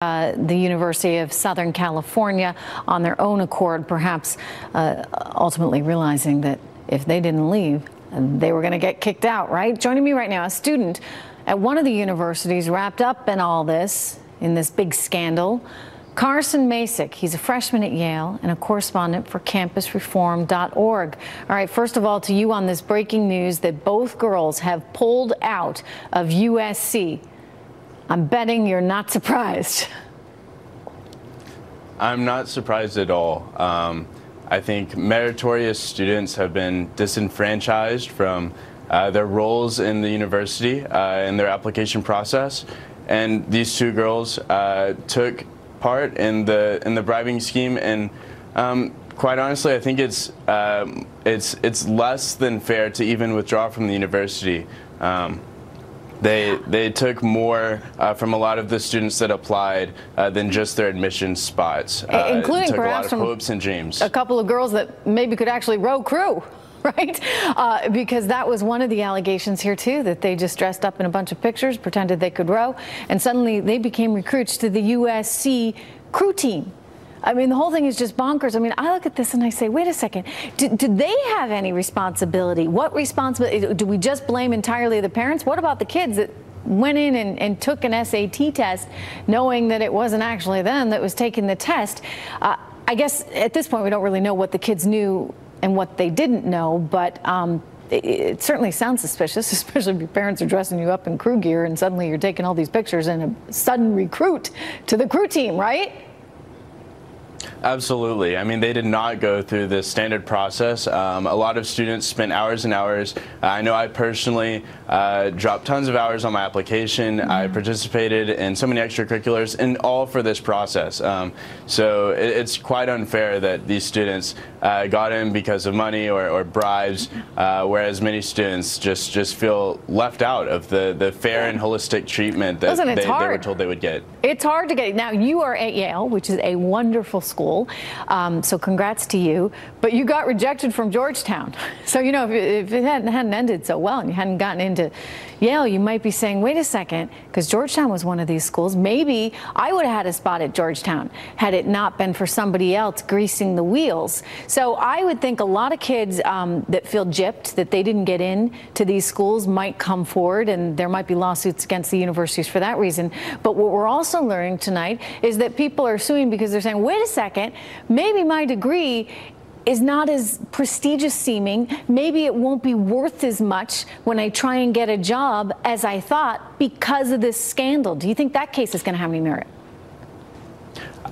The University of Southern California on their own accord, perhaps ultimately realizing that if they didn't leave, they were going to get kicked out, right? Joining me right now, a student at one of the universities wrapped up in all this, in this big scandal, Carson Macik. He's a freshman at Yale and a correspondent for campusreform.org. All right, first of all, to you on this breaking news that both girls have pulled out of USC. I'm betting you're not surprised. I'm not surprised at all. I think meritorious students have been disenfranchised from their roles in the university in their application process, and these two girls took part in the bribing scheme. And quite honestly, I think it's less than fair to even withdraw from the university. They took more from a lot of the students that applied than just their admission spots. Including took perhaps a lot of from hopes and dreams. A couple of girls that maybe could actually row crew, right? Because that was one of the allegations here too, that they just dressed up in a bunch of pictures, pretended they could row, and suddenly they became recruits to the USC crew team. I mean, the whole thing is just bonkers. I mean, I look at this and I say, wait a second, did they have any responsibility? What responsibility? Do we just blame entirely the parents? What about the kids that went in and took an SAT test knowing that it wasn't actually them that was taking the test? I guess at this point we don't really know what the kids knew and what they didn't know, but it certainly sounds suspicious, especially if your parents are dressing you up in crew gear and suddenly you're taking all these pictures and a sudden recruit to the crew team, right? Absolutely. I mean, they did not go through the standard process. A lot of students spent hours and hours. I know I personally dropped tons of hours on my application. I participated in so many extracurriculars, and all for this process. So it's quite unfair that these students got in because of money or bribes, whereas many students just feel left out of the fair and holistic treatment that they were told they would get. It's hard to get. Now, you are at Yale, which is a wonderful school. So congrats to you, but you got rejected from Georgetown. So, you know, if it hadn't ended so well and you hadn't gotten into Yale, you might be saying, wait a second, because Georgetown was one of these schools. Maybe I would have had a spot at Georgetown had it not been for somebody else greasing the wheels. So I would think a lot of kids that feel gypped, that they didn't get in to these schools, might come forward, and there might be lawsuits against the universities for that reason. But what we're also learning tonight is that people are suing because they're saying, wait a second, maybe my degree is not as prestigious seeming. Maybe it won't be worth as much when I try and get a job as I thought because of this scandal. Do you think that case is going to have any merit?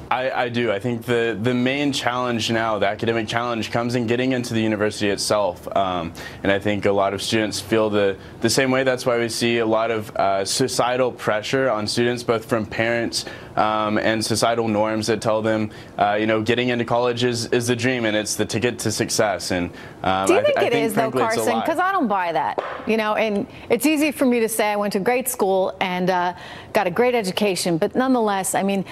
I do. I think the main challenge now, the academic challenge, comes in getting into the university itself. And I think a lot of students feel the same way. That's why we see a lot of societal pressure on students, both from parents and societal norms that tell them, you know, getting into college is the dream and it's the ticket to success. And do you think it is, though, Carson? Because I don't buy that. You know, and it's easy for me to say I went to great school and got a great education, but nonetheless, I mean,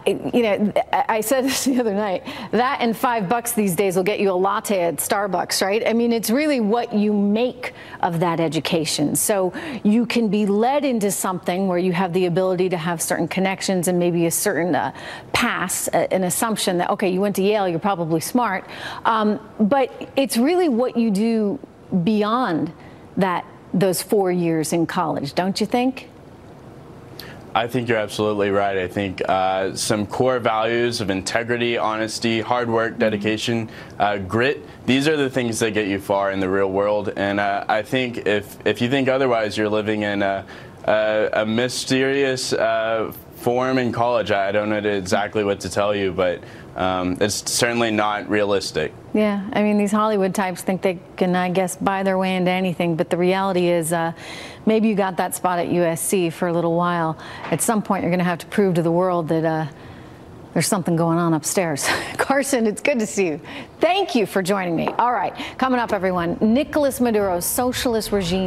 you know, I said this the other night, that and $5 these days will get you a latte at Starbucks, right? I mean, it's really what you make of that education. So you can be led into something where you have the ability to have certain connections and maybe a certain pass, an assumption that, okay, you went to Yale, you're probably smart. But it's really what you do beyond those 4 years in college, don't you think? I think you're absolutely right. I think some core values of integrity, honesty, hard work, dedication, grit, these are the things that get you far in the real world. And I think if you think otherwise, you're living in a mysterious form in college. I don't know exactly what to tell you, but it's certainly not realistic. Yeah, I mean, these Hollywood types think they can, I guess, buy their way into anything, but the reality is maybe you got that spot at USC for a little while. At some point, you're going to have to prove to the world that there's something going on upstairs. Carson, it's good to see you. Thank you for joining me. All right, coming up, everyone, Nicolas Maduro's socialist regime.